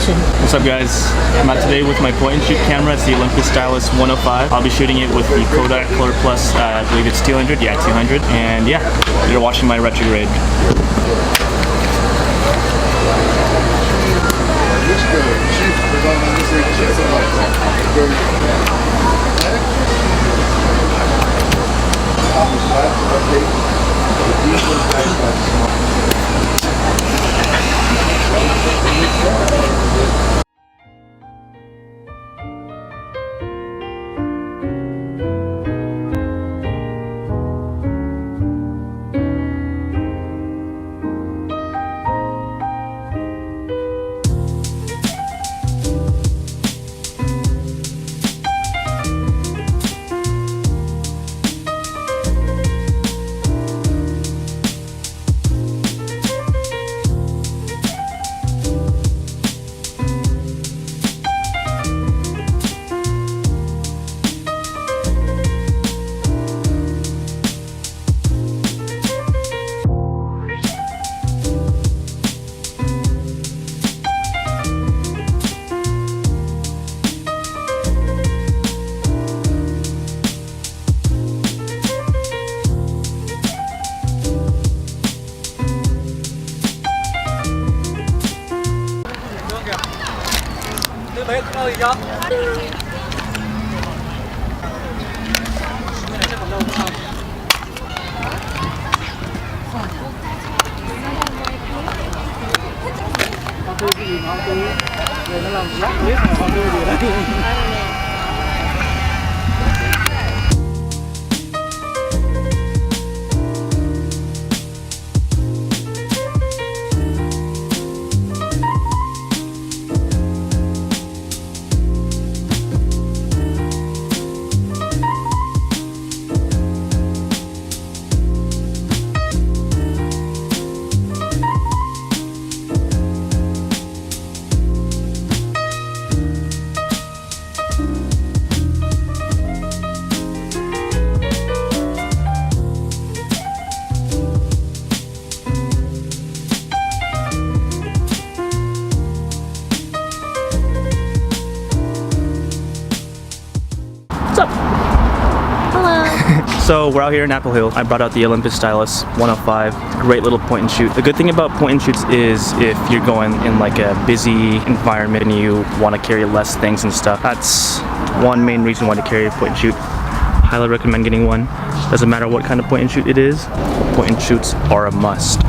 action. What's up guys? I'm out today with my point and shoot camera. It's the Olympus Stylus 105. I'll be shooting it with the Kodak Colorplus, I believe it's 200, yeah 200. And yeah, you're watching my retrograde. What's up? Hello. So we're out here in Apple Hill. I brought out the Olympus Stylus 105. Great little point and shoot. The good thing about point and shoots is if you're going in like a busy environment and you want to carry less things and stuff, that's one main reason why to carry a point and shoot. Highly recommend getting one. Doesn't matter what kind of point and shoot it is. Point and shoots are a must.